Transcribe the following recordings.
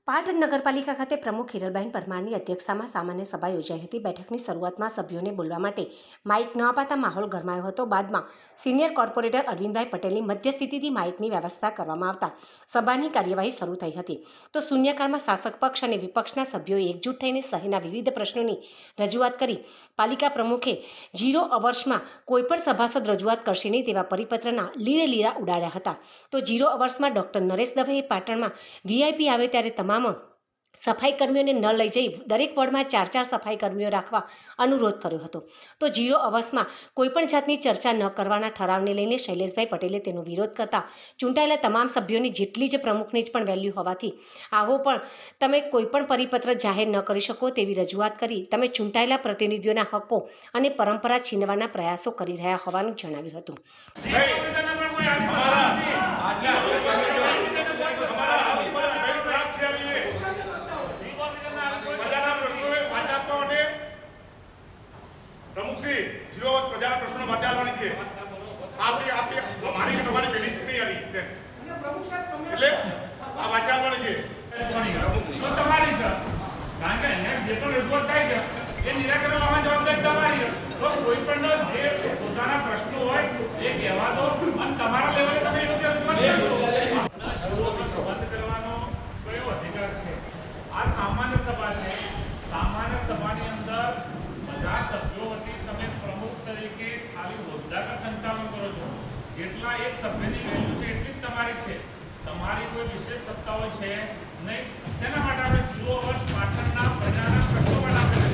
પાટણ નગરપાલિકા ખાતે પ્રમુખ હિરલબેન પરમારની અધ્યક્ષતામાં સામાન્ય સભા યોજાઈ હતી। બેઠકની શરૂઆતમાં સભ્યોને બોલવા માટે માઇક ન અપાતા માહોલ ગરમાયો હતો। બાદમાં સિનિયર કોર્પોરેટર અરવિંદભાઈ પટેલની મધ્યસ્થિતિથી માઇકની વ્યવસ્થા કરવામાં આવતા સભાની કાર્યવાહી શરૂ થઈ હતી। તો શૂન્યકાળમાં શાસક પક્ષ અને વિપક્ષના સભ્યોએ એકજૂટ થઈને શહેરના વિવિધ પ્રશ્નોની રજૂઆત કરી। પાલિકા પ્રમુખે 0 અવર્સમાં કોઈપણ સભાસદ રજૂઆત કરશે નહીં તેવા પરિપત્રના લીરે લીરા ઉડાડ્યા હતા। તો 0 અવર્સમાં ડોક્ટર નરેશ દવેએ પાટણમાં વીઆઈપી આવે ત્યારે તમામ સફાઈ કર્મીઓને ન લઈ જઈ દરેક વોર્ડમાં 4 સફાઈ કર્મીઓ રાખવા અનુરોધ કર્યો હતો। તો 0 અવર્સમાં કોઈપણ જાતની ચર્ચા ન કરવાના ઠરાવને લઈને શૈલેષભાઈ પટેલે તેનો વિરોધ કરતા ચૂંટાયેલા તમામ સભ્યોની જેટલી જ પ્રમુખની જ પણ વેલ્યુ હોવાથી આવો પણ તમે કોઈપણ પરિપત્ર જાહેર ન કરી શકો તેવી રજૂઆત કરી તમે ચૂંટાયેલા પ્રતિનિધિઓના હક્કો અને પરંપરા છીનવાના પ્રયાસો કરી રહ્યા હોવાનું જણાવ્યું હતું। प्रमुख से 0 अवर्स प्रजा प्रश्नों बचावવાની છે આપણી અમારી કે તમારી પેલી છે નહીં યારી પ્રમુખ સાહેબ તમે એટલે આ બચાવવાની છે તો તમારી છે કારણ કે અહીંયા જે પણ રજૂઆત થાય છે એ નિરાકરણ લાવવાની જવાબદારી તમારી છે। તો કોઈ પણ જે પોતાના પ્રશ્નો હોય એ કહેવા દો અને તમારા લેવલે તમે એનો રજૂઆત કરો। જુઓ કે સંબંધ કરવાનો કયો અધિકાર છે? આ સામાન્ય સભા છે। સામાન્ય સભાની અંદર બધા સભ્યો વતી તમે પ્રમુખ તરીકે ખાલી હોદ્દાનું સંચાલન કરો છો। જેટલા એક સભ્યની વેલ્યુ છે એટલી જ તમારી છે। તમારી કોઈ વિશેષ સત્તાઓ છે નહીં। શેના માટે આપણે 0 અવર્સ પાટણના પ્રજાના પ્રશ્નો માટે આપણે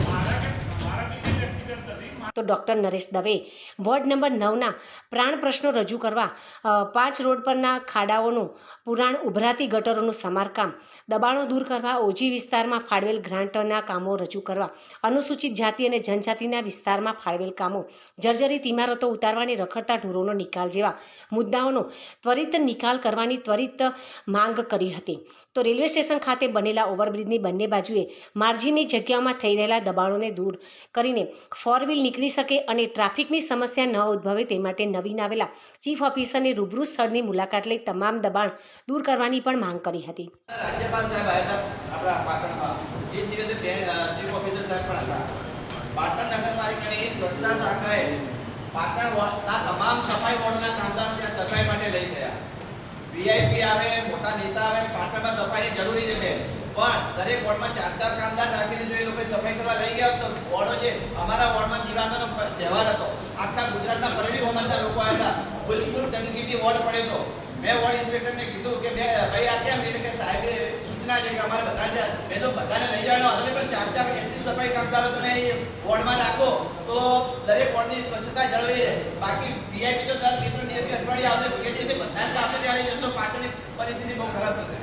મારા કે તમારા બી વ્યક્તિગત નથી। તો doctor Naresh Dave ward number 9ના પ્રાણ પ્રશ્નો રજૂ કરવા 5 રોડ પરના ખાડાઓનું પુરાણ, ઉભરાતી ગટરોનું સમારકામ, દબાણો દૂર કરવા, ઓજી વિસ્તારમાં ફાળવેલ ગ્રાન્ટના કામો રજૂ કરવા, અનુસૂચિત જાતિ અને જનજાતિના વિસ્તારમાં ફાળવેલ કામો, જર્જરિત ઇમારતો ઉતારવાની, રખડતા ઢોરોનો નિકાલ જેવા મુદ્દાઓનો ત્વરિત નિકાલ કરવાની ત્વરિત માંગ કરી હતી। તો રેલવે સ્ટેશન ખાતે બનેલા ઓવરબ્રિજની બંને બાજુએ માર્જિનની જગ્યાઓમાં થઈ રહેલા દબાણોને દૂર કરીને 4 વ્હીલ નીકળી શકે અને ટ્રાફિકની સમસ્યા ન ઉદ્ભવે તે માટે નવીન આવેલા ચીફ ઓફિસરની રૂબરૂ સ્થળની મુલાકાત લઈ તમામ દબાણ દૂર કરવાની પણ માંગ કરી હતી। રાજ્યપાલ સાહેબ આવ્યા હતા આપણા પાટણમાં। એ જ દિવસે ચીફ ઓફિસર સાહેબ પણ હતા। પાટણ નગરપાલિકાની સ્વચ્છતા શાખાએ પાટણના તમામ સફાઈ વોર્ડના કામદારો ત્યાં સફાઈ માટે લઈ ગયા। વીઆઈપી આવે, મોટા નેતા આવે, પાટણમાં સફાઈની જરૂરી છે પણ દરેક વોર્ડમાં 4 કામદાર રાખીને જો એ લોકો સફાઈ કરવા લઈ ગયા તો વોર્ડો જે અમારા વોર્ડમાં દિવાસાનો તહેવાર હતો, આખા ગુજરાતના પરવી હોમના લોકો આવ્યા હતા, બિલકુલ ગંદકીથી વોર્ડ પડ્યો હતો। મેં વોર્ડ ઇન્સ્પેક્ટરને કીધું કે ભાઈ આ કેમ? એટલે કે સાહેબે સૂચના છે કે અમારે બધા મેં તો બધાને લઈ જવાનો હવે પણ 4 એટલી સફાઈ કામદારો તમે વોર્ડમાં રાખો તો દરેક વોર્ડની સ્વચ્છતા જળવાઈ રહે। બાકી વીઆઈપી તો દર 2-3 દિવસથી અઠવાડિયે આવશે, બીજા દિવસે બધા સ્ટાફને ત્યારે જતો પાટણની પરિસ્થિતિ બહુ ખરાબ થશે।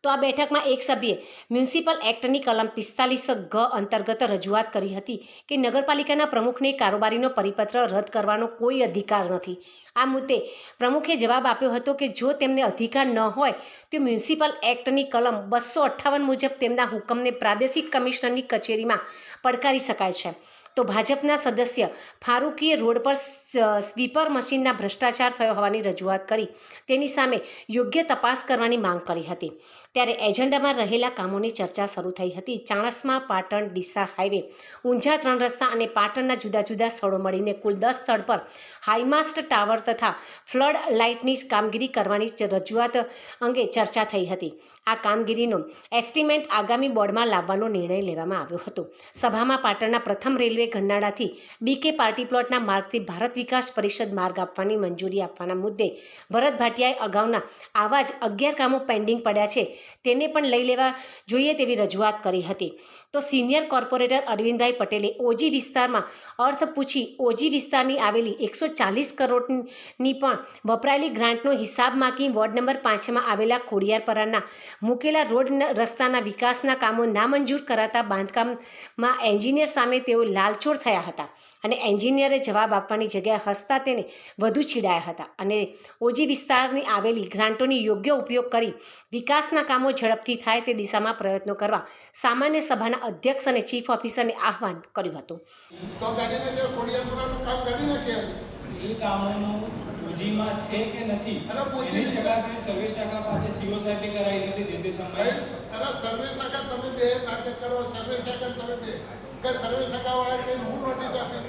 તો આ બેઠકમાં એક સભ્યે મ્યુનિસિપલ એક્ટની કલમ 45 ગ અંતર્ગત રજૂઆત કરી હતી કે નગરપાલિકાના પ્રમુખને કારોબારીનો પરિપત્ર રદ કરવાનો કોઈ અધિકાર નથી। આ મુદ્દે પ્રમુખે જવાબ આપ્યો હતો કે જો તેમને અધિકાર ન હોય તો મ્યુનિસિપલ એક્ટની કલમ 258 મુજબ તેમના હુકમને પ્રાદેશિક કમિશનરની કચેરીમાં પડકારી શકાય છે। તો ભાજપના સદસ્ય ફારૂકીએ રોડ પર સ્વીપર મશીનના ભ્રષ્ટાચાર થયો હોવાની રજૂઆત કરી તેની સામે યોગ્ય તપાસ કરવાની માંગ કરી હતી। ત્યારે એજન્ડામાં રહેલા કામોની ચર્ચા શરૂ થઈ હતી। ચાણસ્મા પાટણ ડીસા હાઈવે, ઊંઝા 3 રસ્તા અને પાટણના જુદા જુદા સ્થળો મળીને કુલ 10 સ્થળ પર હાઈમાસ્ટ ટાવર તથા ફ્લડ લાઇટની કામગીરી કરવાની રજૂઆત અંગે ચર્ચા થઈ હતી। આ કામગીરીનો એસ્ટિમેટ આગામી બોર્ડમાં લાવવાનો નિર્ણય લેવામાં આવ્યો હતો। સભામાં પાટણના પ્રથમ રેલવે ગરનાળાથી બીકે પાર્ટી પ્લોટના માર્ગથી ભારત વિકાસ પરિષદ માર્ગ આપવાની મંજૂરી આપવાના મુદ્દે ભરત ભાટિયાએ અગાઉના આવા જ 11 કામો પેન્ડિંગ પડ્યા છે તેને પણ લઈ લેવા જોઈએ તેવી રજૂઆત કરી હતી। તો સિનિયર કોર્પોરેટર અરવિંદભાઈ પટેલે ઓજી વિસ્તારમાં અર્થ પૂછી ઓજી વિસ્તારની આવેલી 140 કરોડની પણ વપરાયેલી ગ્રાન્ટનો હિસાબ માંગી વોર્ડ નંબર 5માં આવેલા ખોડિયારપરાના મૂકેલા રોડ રસ્તાના વિકાસના કામો નામંજૂર કરાતા બાંધકામમાં એન્જિનિયર સામે તેઓ લાલચોળ થયા હતા અને એન્જિનિયરે જવાબ આપવાની જગ્યાએ હસતા તેને વધુ ચીડાયા હતા અને ઓજી વિસ્તારની આવેલી ગ્રાન્ટોની યોગ્ય ઉપયોગ કરી વિકાસના કામો ઝડપથી થાય તે દિશામાં પ્રયત્નો કરવા સામાન્ય સભાના અધ્યક્ષ અને ચીફ ઓફિસરને આહવાન કર્યું હતું। તો ગાડીને જે ખોડિયારપરાનું કામ ગાડી નાખ્યા એ કામનું ભુજીમાં છે કે નથી અરે ભુજી એની ચકાસણી સર્વે શાખા પાસે સીઓ સાહેબે કરાવી હતી જે તે સમયે. અરે સર્વે શાખા તમે બે નાટક કરો, સર્વે શાખા તમે બે કે સર્વે શાખા વાળા કે હું નોટિસ આપી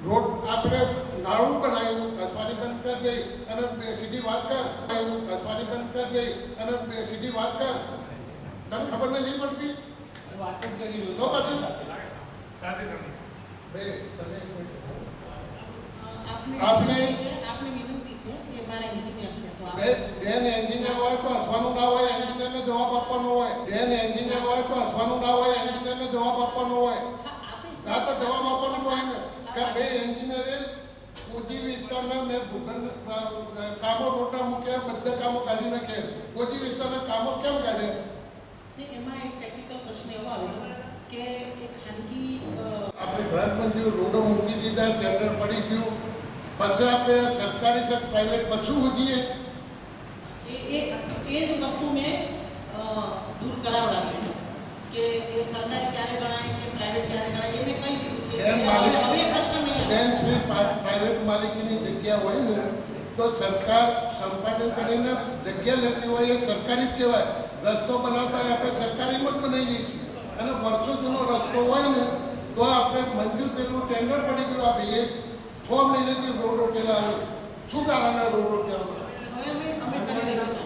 રોડ આપણે નાળું બનાવ્યું, ઘસવાની બંધ કરી દઈ અને સીધી વાત કર, ઘસવાની બંધ કરી દઈ અને સીધી વાત કર, તને ખબર નથી પડતી વાત જ કરી રહ્યો તો પછી આપને વિનંતી છે કે મારા એન્જિનિયર છે તો બેન એન્જિનિયર હોય તો હસવાનું ના હોય, એન્જિનિયરને જવાબ આપવાનો હોય. બેન એન્જિનિયર હોય તો હસવાનું ના હોય, એન્જિનિયરને જવાબ આપવાનો હોય. આ તો જવાબ આપવાનો હોય ને કે બે એન્જિનિયરે ઓજી વિસ્તારના મેં ભૂખંડ કામો રોડના મૂક્યા, બધા કામો કાઢી નાખ્યા. ઓજી વિસ્તારના કામો કેમ કાઢ્યા? એમાં એક ટેકનિકલ પ્રશ્ન એવો આવ્યો કે એક ખાનગી આપણે ઘર બંધ રોડો મૂકી દીધા, ટેન્ડર પડી ગયું, પછી આપણે સરકારી છે પ્રાઇવેટ બધું મૂકીએ. એ જ વસ્તુ મેં દૂર કરાવડાવી છે કે એ સરકારી ક્યારે ગણાય કે પ્રાઇવેટ ક્યારે ગણાય એ મેં કહી દીધું છે બેન કે માલિક હવે એ પ્રશ્ન નહીં બેન આવે. શ્રી પ્રાઇવેટ માલિકીની જગ્યા હોય ને તો સરકાર સંપાદન કરીને જગ્યા લેતી હોય એ સરકારી જ કહેવાય. રસ્તો બનાવતા હોય આપણે સરકારીમાં જ બનાવીએ છીએ અને વર્ષો જૂનો રસ્તો હોય ને તો આપણે મંજૂર થયેલું ટેન્ડર પડી ગયું આપીએ 6 મહિનાથી રોડ રોકેલા આવે. શું કારણે રોડ રોકેલા? હવે અમે કરી દઈશું.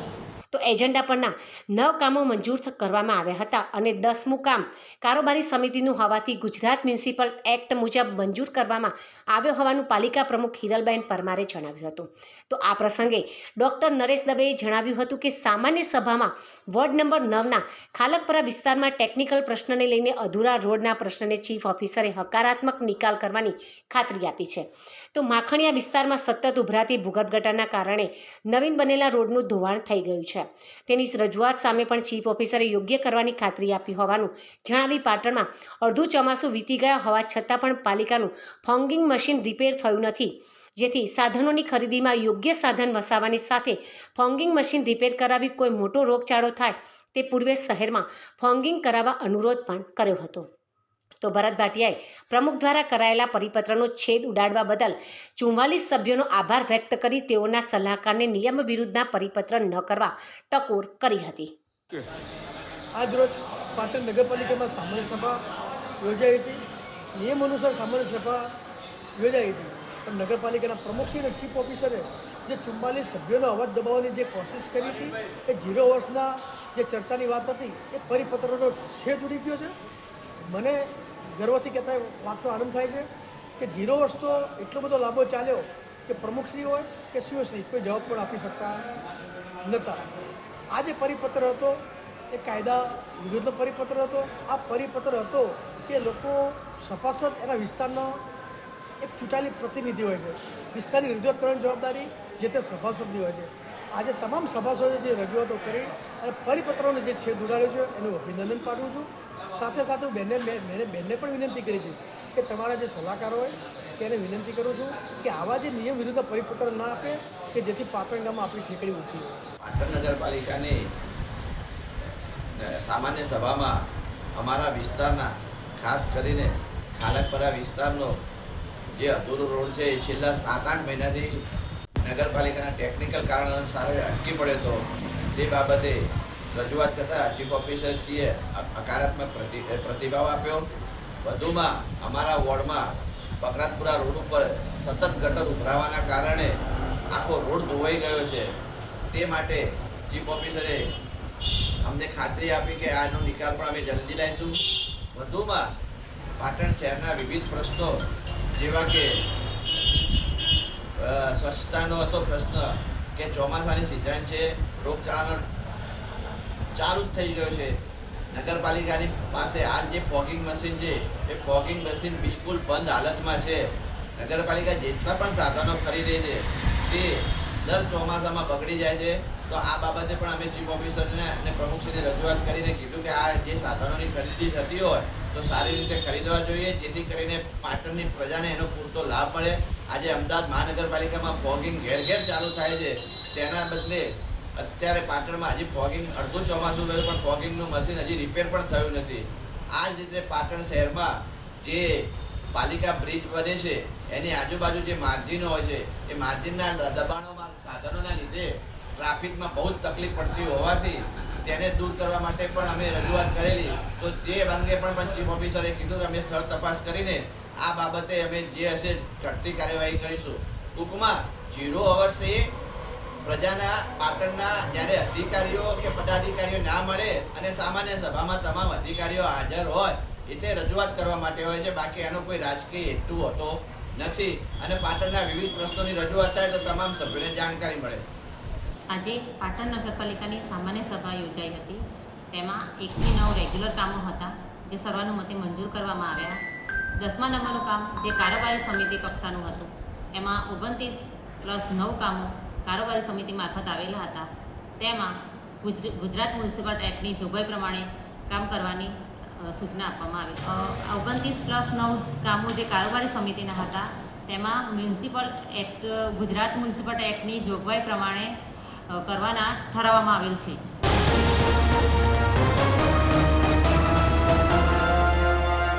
તો એજન્ડા પરના 9 કામો મંજૂર કરવામાં આવ્યા હતા અને 10મું કામ કારોબારી સમિતિનું હોવાથી ગુજરાત મ્યુનિસિપલ એક્ટ મુજબ મંજૂર કરવામાં આવ્યો હોવાનું પાલિકા પ્રમુખ હિરલબેન પરમારે જણાવ્યું હતું. તો આ પ્રસંગે ડૉક્ટર નરેશ દવેએ જણાવ્યું હતું કે સામાન્ય સભામાં વોર્ડ નંબર 9ના ખાલકપરા વિસ્તારમાં ટેકનિકલ પ્રશ્નને લઈને અધૂરા રોડના પ્રશ્નને ચીફ ઓફિસરે હકારાત્મક નિકાલ કરવાની ખાતરી આપી છે. તો માખણીયા વિસ્તારમાં સતત ઉભરાતી ભૂગર્ભ ગટરના કારણે નવીન બનેલા રોડનું ધોવાણ થઈ ગયું છે. તેની રજૂઆત સામે પણ ચીફ ઓફિસરે યોગ્ય કરવાની ખાતરી આપી હોવાનું જણાવી પાટણમાં અડધું ચોમાસું વીતી ગયા હોવા છતાં પણ પાલિકાનું ફોંગિંગ મશીન રિપેર થયું નથી, જેથી સાધનોની ખરીદીમાં યોગ્ય સાધન વસાવવાની સાથે ફોંગિંગ મશીન રિપેર કરાવી કોઈ મોટો રોગચાળો થાય તે પૂર્વે શહેરમાં ફોંગિંગ કરાવવા અનુરોધ પણ કર્યો હતો. તો ભરત ભાટિયાએ પ્રમુખ દ્વારા કરાયેલા પરિપત્રનો છેદ ઉડાડવા બદલ 44 સભ્યોનો આભાર વ્યક્ત કરી તેઓના સલાહકારને નિયમ વિરુદ્ધના પરિપત્ર ન કરવા ટકોર કરી હતી. આજરોજ પાટણ નગરપાલિકામાં સામાન્ય સભા યોજાઈ હતી. નિયમ અનુસાર સામાન્ય સભા યોજાઈ હતી, પણ નગરપાલિકાના પ્રમુખશ્રી અને ચીફ ઓફિસરે જે 44 સભ્યોનો અવાજ દબાવવાની જે કોશિશ કરી હતી એ 0 વર્ષના જે ચર્ચાની વાત હતી એ પરિપત્રનો છેદ ઉડી ગયો છે. મને ગર્વથી કહેતા વાતનો આનંદ થાય છે કે 0 વર્ષ તો એટલો બધો લાંબો ચાલ્યો કે પ્રમુખશ્રી હોય કે સીઓશ્રી કોઈ જવાબ પણ આપી શકતા નહોતા. આ જે પરિપત્ર હતો એ કાયદા વિરુદ્ધનો પરિપત્ર હતો. આ પરિપત્ર હતો કે લોકો સભાસદ એના વિસ્તારનો એક ચૂંટાયેલી પ્રતિનિધિ હોય છે, વિસ્તારની રજૂઆત કરવાની જવાબદારી જે તે સભાસદની હોય છે. આજે તમામ સભાસદોએ જે રજૂઆતો કરી અને પરિપત્રોને જે છેદ ઉડાડ્યો છે એનું અભિનંદન પાઠવું છું. સાથે સાથે હું બેનને પણ વિનંતી કરી છે કે તમારા જે સલાહકાર હોય તેને વિનંતી કરું છું કે આવા જે નિયમ વિરુદ્ધ પરિપત્ર ના આપે કે જેથી પાટણ ગામમાં આપણી ઠેકડી ઉઠી હોય. પાટણ નગરપાલિકાની સામાન્ય સભામાં અમારા વિસ્તારના ખાસ કરીને ખાલકપરા વિસ્તારનો જે અધૂરો રોડ છે એ છેલ્લા 7-8 મહિનાથી નગરપાલિકાના ટેકનિકલ કારણોસર અટકી પડ્યો હતો. તે બાબતે રજૂઆત કરતાં ચીફ ઓફિસરશ્રીએ હકારાત્મક પ્રતિભાવ આપ્યો. વધુમાં અમારા વોર્ડમાં બકરાતપુરા રોડ ઉપર સતત ગટર ઉભરાવાના કારણે આખો રોડ ધોવાઈ ગયો છે. તે માટે ચીફ ઓફિસરે અમને ખાતરી આપી કે આનો નિકાલ પણ અમે જલ્દી લાવીશું. વધુમાં પાટણ શહેરના વિવિધ પ્રશ્નો જેવા કે સ્વચ્છતાનો હતો પ્રશ્ન કે ચોમાસાની સિઝન છે, રોગચાળાનો ચાલુ જ થઈ ગયો છે. નગરપાલિકાની પાસે હાલ જે ફોગિંગ મશીન છે એ ફોગિંગ મશીન બિલકુલ બંધ હાલતમાં છે. નગરપાલિકા જેટલા પણ સાધનો ખરીદે છે તે દર ચોમાસામાં બગડી જાય છે. તો આ બાબતે પણ અમે ચીફ ઓફિસરને અને પ્રમુખશ્રીને રજૂઆત કરીને કીધું કે આ જે સાધનોની ખરીદી થતી હોય તો સારી રીતે ખરીદવા જોઈએ, જેથી કરીને પાટણની પ્રજાને એનો પૂરતો લાભ મળે. આજે અમદાવાદ મહાનગરપાલિકામાં ફોગિંગ ઘેર ઘેર ચાલુ થાય છે, તેના બદલે અત્યારે પાટણમાં હજી ફોગિંગ અડધું ચોમાસું ગયું પણ ફોગિંગનું મશીન હજી રિપેર પણ થયું નથી. આ જ રીતે પાટણ શહેરમાં જે પાલિકા બ્રિજ બને છે એની આજુબાજુ જે માર્જિનો હોય છે એ માર્જિનના દબાણોમાં સાધનોના લીધે ટ્રાફિકમાં બહુ જ તકલીફ પડતી હોવાથી તેને દૂર કરવા માટે પણ અમે રજૂઆત કરેલી. તો તે અંગે પણ ચીફ ઓફિસરે કીધું કે અમે સ્થળ તપાસ કરીને આ બાબતે અમે જે હશે ઝડપી કાર્યવાહી કરીશું. ટૂંકમાં 0 અવર્સે પ્રજાના પાટણના જ્યારે અધિકારીઓ કે પદાધિકારીઓ ના મળે અને સામાન્ય સભામાં તમામ અધિકારીઓ હાજર હોય એટલે રજૂઆત કરવા માટે હોય છે. બાકી એનો કોઈ રાજકીય હેતુ હોતો નથી અને પાટણના વિવિધ પ્રશ્નોની રજૂઆત થાય તો તમામ સભ્યોને જાણકારી મળે. આજે પાટણ નગરપાલિકાની સામાન્ય સભા યોજાઈ હતી. તેમાં 1 થી 9 રેગ્યુલર કામો હતા જે સર્વાનુમતે મંજૂર કરવામાં આવ્યા. 10મા નંબરનું કામ જે કારોબારી સમિતિ કક્ષાનું હતું એમાં 29+9 કામો કારોબારી સમિતિ મારફત આવેલા હતા. તેમાં ગુજરાત મ્યુનિસિપલ એક્ટની જોગવાઈ પ્રમાણે કામ કરવાની સૂચના આપવામાં આવી. 29+9 કામો જે કારોબારી સમિતિના હતા તેમાં ગુજરાત મ્યુનિસિપલ એક્ટની જોગવાઈ પ્રમાણે કરવાના ઠરાવવામાં આવેલ છે.